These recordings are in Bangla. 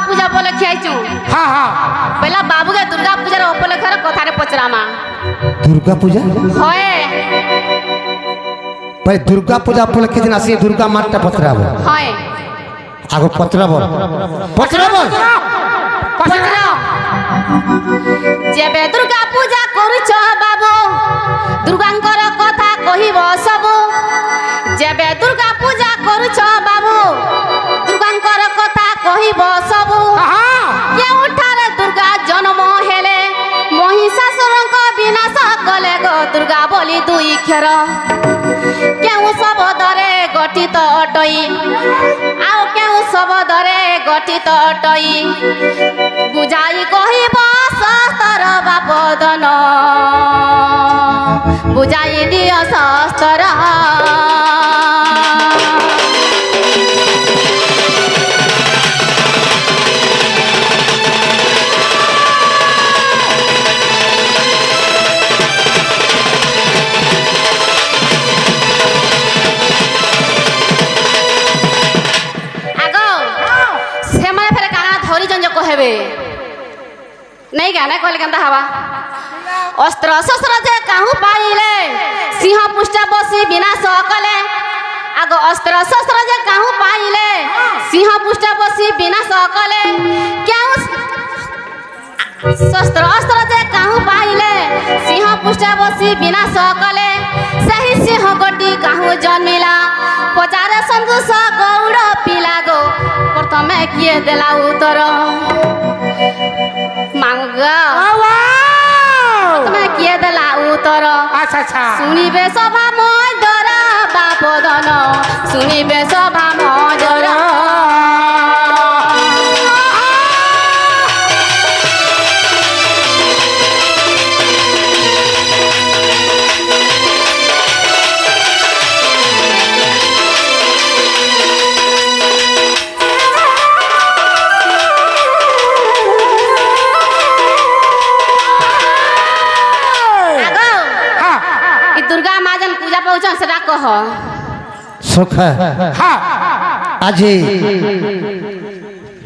पूजा उपलक्षे आइचु। हाँ हाँ पहला बाबू के दुर्गा पूजा उपलक्षे कथारे पचरामा। दुर्गा पूजा होए भाई दुर्गा पूजा उपलक्षे दिन आसी दुर्गा माता पत्राबो होए आगो पत्राबो पचरा जेबे दुर्गा पूजा करूछ बाबू दुर्गांकर कथा कहिब सबु। जेबे दुर्गा पूजा करूछ बाबू दुर्गांकर कथा कहिब सबु। केउठारे दुर्गा जन्म हेले महिषासुरक विनाश कले गो दुर्गा बोली दुई खेर। केउ शब्दरे गठित अटई आउ केउ शब्दरे गठित अटई बुझाई कहिब शास्त्र बापदन बुझाई दियो शास्त्र। नहीं गाना कहले केनता हवा अस्त्र शस्त्र जे काहू पाइले सिंह पुष्ट बसी विनाश कले। आगो अस्त्र शस्त्र जे काहू पाइले सिंह पुष्ट बसी विनाश कले। केउ शस्त्र अस्त्र जे काहू पाइले सिंह पुष्ट बसी विनाश कले। सही सिंह गोटी काहू जन्मिला पचारे संतोष गौड़ पिला गो प्रथमे किए देला उत्तर मांगा तुम्हें किए देला उत्तर। अच्छा अच्छा सुनिबे सभा मजर बापदन सुनिबे सभा मजर। कह सुख आज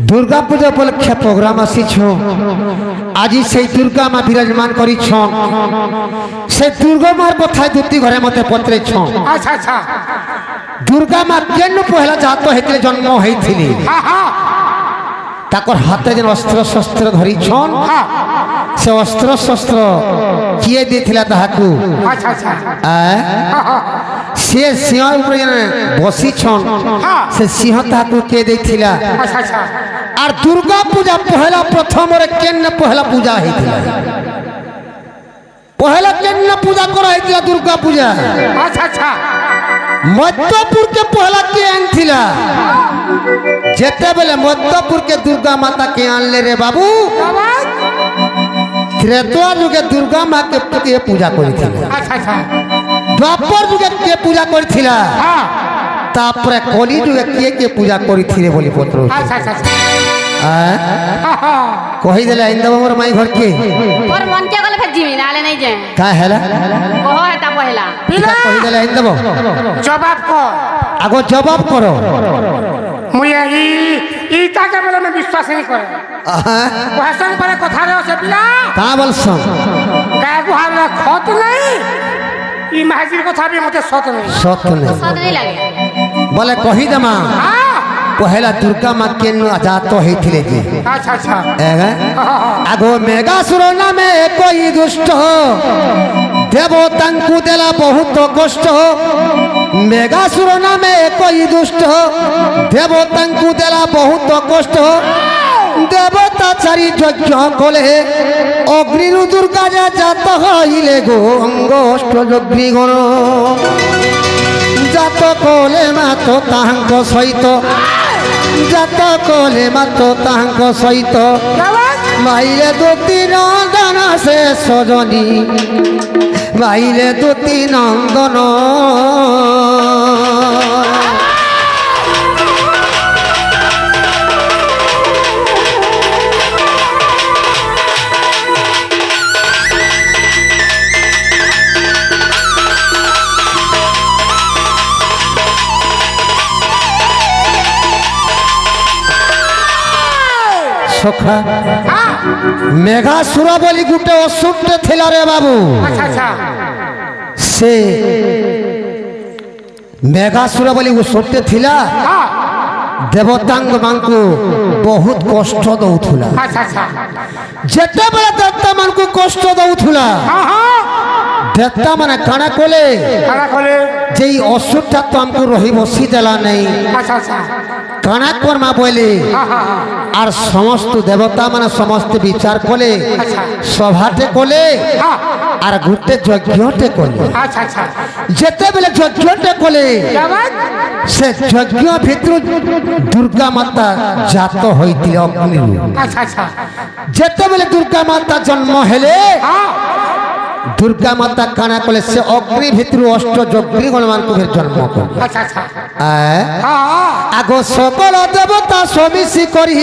दुर्गा पूजा उपलक्षे प्रोग्राम आसी आज से दुर्गा माँ विराजमान करी से दुर्गा मार कथा दुती घरे मते पत्रे अच्छा अच्छा दुर्गा माँ केन पहला जात हेतले जन्म होइथिली ताकर हाथे जेन अस्त्र शस्त्र धरी से अस्त्र शस्त्र किए देथिला ताहाकू अच्छा अच्छा से सिंह ऊपर जेन बसी से सिंह ताहाकू के देथिला। अच्छा अच्छा और दुर्गा पूजा पहला प्रथम रे केन पहला पूजा हेतिला पहला केन पूजा करा हेतिला दुर्गा पूजा। अच्छा अच्छा मध्यपुर के पहला के आनथिला जेते बेले मध्यपुर के दुर्गा माता के आनले रे बाबू त्रेता जुगे दुर्गा माँ के पूजा करिथिला। अच्छा अच्छा द्वापर जुगे के पूजा करिथिला तापरे कली जुगे के पूजा करिथिले बोली पत्र। अच्छा अच्छा कहि देले इंदब मोर माई घर के और मन के गले फिर जिमी नाले नहीं जे का हैला कहो हेता पहला कहि देले इंदब जवाब को आगो जवाब करो मुया ई ताके बेले में विश्वास नहीं करे क्वेश्चन करे कथा रे से पिला का बोलसन का गुहार खत नहीं ई महाजीर कथा भी मते सत नहीं सद नहीं लगे बोले कहि दमा पहला दुर्गा माँ के जात होइथिले जी। अच्छा अच्छा आगो मेघासुर नामे कोई दुष्ट देवतांकु देला बहुत कष्ट मेघासुर नामे कोई दुष्ट देवतांकु देला बहुत कष्ट देवता चारि यज्ञ कले अग्निरु दुर्गा जात हइले गो अंगष्ट अग्निगण जात कले मात ताहांक सहित जात कले मात ताहांक सहित माइले दुती नंदन से सजनी माइले दुती नंदन সখা মেঘাসুর বলি গোটে অসুরଟେ ଥିଲା রে বাবু আচ্ছা আচ্ছা সে মেঘাসুর বলি অসুরଟେ ଥିଲା হ্যাঁ দেবতাঙ্গ মানকু বহুত কষ্ট দଉଥିଲା আচ্ছা আচ্ছা যেତେବେଳେ ଦେବତା ମାନଙ୍କୁ কষ্ট দଉଥିଲା হ্যাঁ হ্যাঁ দেবতা মানে কাଣା কলে খানা করে যেই অসুরটা তো আমকু রহি বসি দেলা নাই আচ্ছা আচ্ছা কাଣା কর্মা বলে হ্যাঁ হ্যাঁ হ্যাঁ আর সমস্ত দেবতা মানে সমস্ত বিচার কলে আচ্ছা। সভাতে কলে হ্যাঁ আর গোটে যজ্ঞতে কলে আচ্ছা আচ্ছা যেতেবেলে যজ্ঞতে কলে কেমন সে যজ্ঞ ভিতর দুর্গা মাতা জাত হইছিল অগ্নিরু আচ্ছা আচ্ছা যেতেবেলে দুর্গা মাতা জন্ম হেলে হ্যাঁ দুর্গা মাতা কানা কলে সে অগ্নি ভিতর অষ্ট যজ্ঞগণ মানকু জন্ম কলে আচ্ছা আচ্ছা আয় হ্যাঁ আগ সকল দেবতা সমিশি করি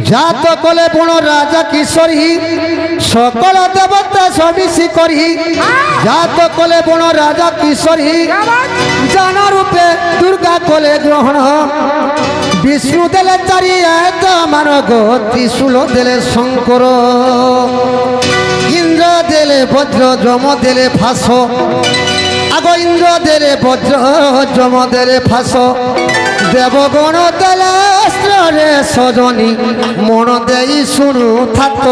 জাত কলে বণ রাজা কিশোরী সকল দেবতা সমিশি করি জাত কলে বণ রাজা কিশোরী জানা রূপে দুর্গা কলে গ্রহণ বিষ্ণু দেলে চারি মানগ ত্রিশূল দেলে শঙ্কর ইন্দ্র দেলে বজ্র যম দেলে ফাঁস আগ ইন্দ্র দেলে বজ্র যম দেলে ফাঁস দেবগণ দেলে অস্ত্রে সজনী মন দেই শুনু থাত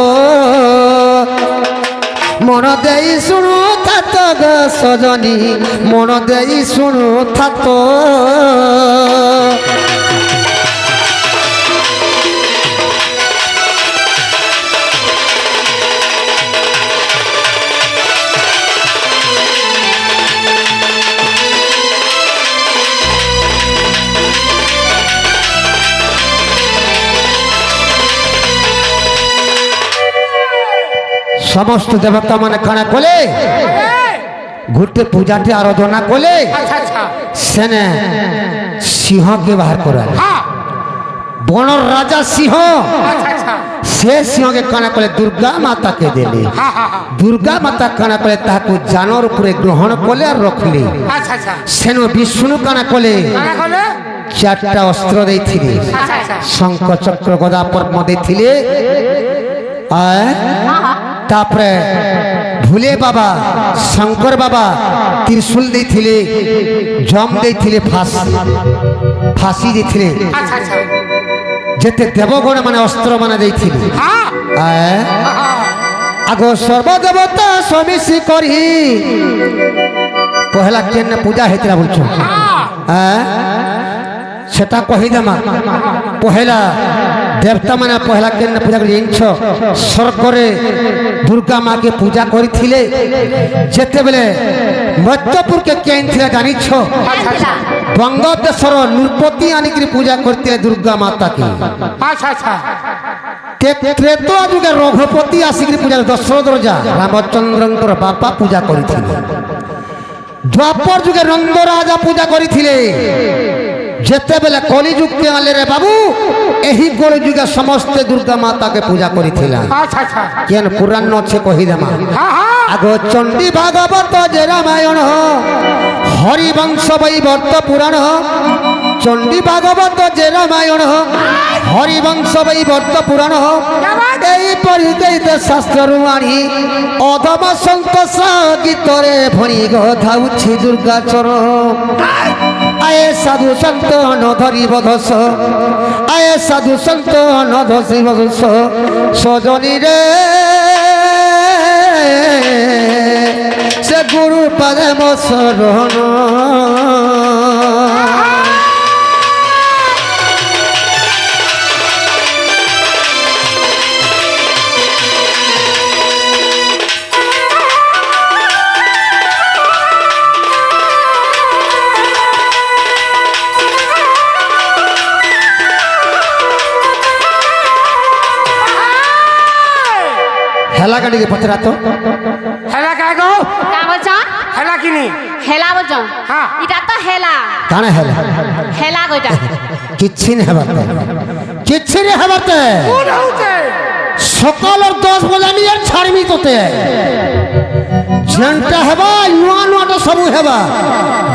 মন দেই শুনু থাত গো সজনী মন দেই শুনু থাত সমস্ত দেবতা মানে কানা কলে ঘুরতে পূজাতে আরাধনা কলে আচ্ছা আচ্ছা সেনে সিংহকে বাহার করালে হ্যাঁ বনর রাজা সিংহ আচ্ছা আচ্ছা সে সিংহকে কানা কলে দুর্গা মাতাকে দেলে হ্যাঁ হ্যাঁ হ্যাঁ দুর্গা মাতা কানা কলে তাহাকে জানর উপরে গ্রহণ কলে আর রখলে আচ্ছা আচ্ছা সেন বিষ্ণু কানা কলে খানা করে চারটা অস্ত্র ଦେଇଥିଲେ আচ্ছা আচ্ছা শঙ্খ চক্র গদা পদ্ম ଦେଇଥିଲେ আয় তারপরে ভুলে বাবা শঙ্কর বাবা ত্রিশূল ଦେଇଥିଲେ জম ଦେଇଥିଲେ ফাঁসি ଦେଇଥିଲେ আচ্ছা আচ্ছা যেতে দেবগণ মানে অস্ত্র মানে ଦେଇଥିଲେ হ্যাঁ আয় হ্যাঁ আগ সর্বদেবতা সমিশি করি পহেলা কেন পূজা হয়েছিল বলছো হ্যাঁ সেটা কহিদেমা পহেলা দেবতা মানে পহেলা কেন পূজা করে জানিছ স্বর্গরে দুর্গা মাকে পূজা করিଥିଲେ যেতেবেলে মধ্যপুরকে কেন ଥିଲା জানিছ বঙ্গদেশর নৃপতি আনিকি পূজা করতে দুর্গা মাতাকে আচ্ছা আচ্ছা ত্রেতা যুগে রঘুপতি আসিকি পূজা দশরথ রাজা রামচন্দ্রঙ্কর বাপা পূজা করিଥିଲେ দ্বাপর যুগে নন্দ রাজা পূজা করিଥିଲେ যেতেবেলে কলিযুগকে আলে রে বাবু ଏହି কলিযুগে সমস্ত দুর্গা মাতাকে পূজা করিଥିଲା আচ্ছা আচ্ছা কেন পুরাণ আছে কহিদেমা হ্যাঁ হ্যাঁ আগ চণ্ডী ভাগবত যে রামায়ণ হরিবংশ বৈবর্ত পুরাণ চণ্ডী ভাগবত যে রামায়ণ হরিবংশ বৈবর্ত পুরাণ এইপরি দৈতে শাস্ত্রରୁ আଣି অধম সন্তোষ গীତରେ ভরি গাউছি দুর্গা চরণ আয়ে সাধু সন্ত নধরি বধস আয়ে সাধু সন্ত নধরি বধস সজনী রে সে গুরু পদে শরণ হেলা গাড়িকে পচরা তো হেলা কে গো কা বলছ হেলা কিনি হেলা বলছ হ্যাঁ। এটা তো হেলা কানে হেলা হেলা কইটা কিচ্ছি নে হেবাতে কিচ্ছি নে হেবাতে কোন হউতে সকালের 10 বজে নিয়ে ছাড়মি তোতে যেনটা হেবা নূয়া নূয়াটা সবু হেবা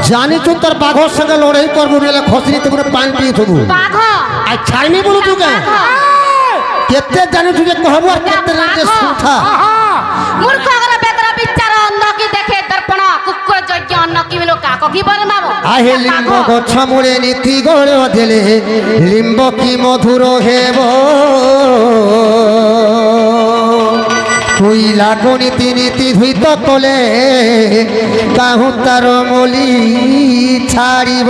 জানি তো তোর বাঘর সঙ্গে লড়াই করবো বলে খসরি তো করে পানি পিয়ে থবু বাঘ আর ছাড়মি বলু তুকে কেতে জানুছু যে কহবু আর কেতে জানুছু যে শুথা মূর্খ গরে বেদর বিচার অন্ধ কি দেখে দর্পণ কুকুর যজ্ঞ অন্ন কি মিলো কাক কি বলে মাবো আহে লিম্ব গছ মূলে নীতি গড় দেলে লিম্ব কি মধুর হেব কুইলা গণিতি নীতি ধুইত কলে কাহু তার মলি ছাড়িব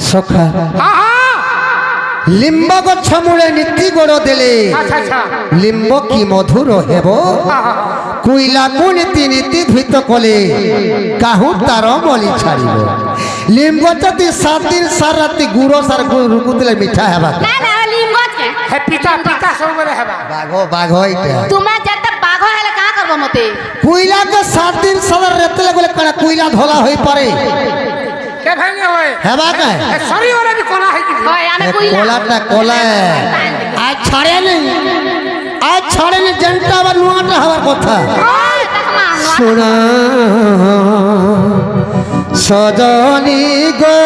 সখা লিম্ব গছ মূলে নীতি গড় দেলে আচ্ছা আচ্ছা লিম্ব কি মধুর হেব কুইলা নীতি নীতি ধুইত কলে কাহু তার মলি ছাড়িব লিম্ব যদি 7 দিন 7 রাতি গুড় সার রুকু দিলে মিঠা হেবা না না লিঙ্গজ কে হে পিতা পিতা সবরে হেবা বাঘ বাঘ এটা তুমি যেতে বাঘ হেলে কা করব মতে কুইলা কে 7 দিন 7 রাতে গলে কনা কুইলা ধলা হই পারে কে ভাঙে হয় হেবা কে এ সরি ওরে বি কোনা হই কি হয় আমি কইলা কোলাটা কোলা আজ ছাড়ে নি আজ ছাড়ে নি জেনটা আবার নুয়াটা হওয়ার কথা ওই দেখমা শোনা সজনী গো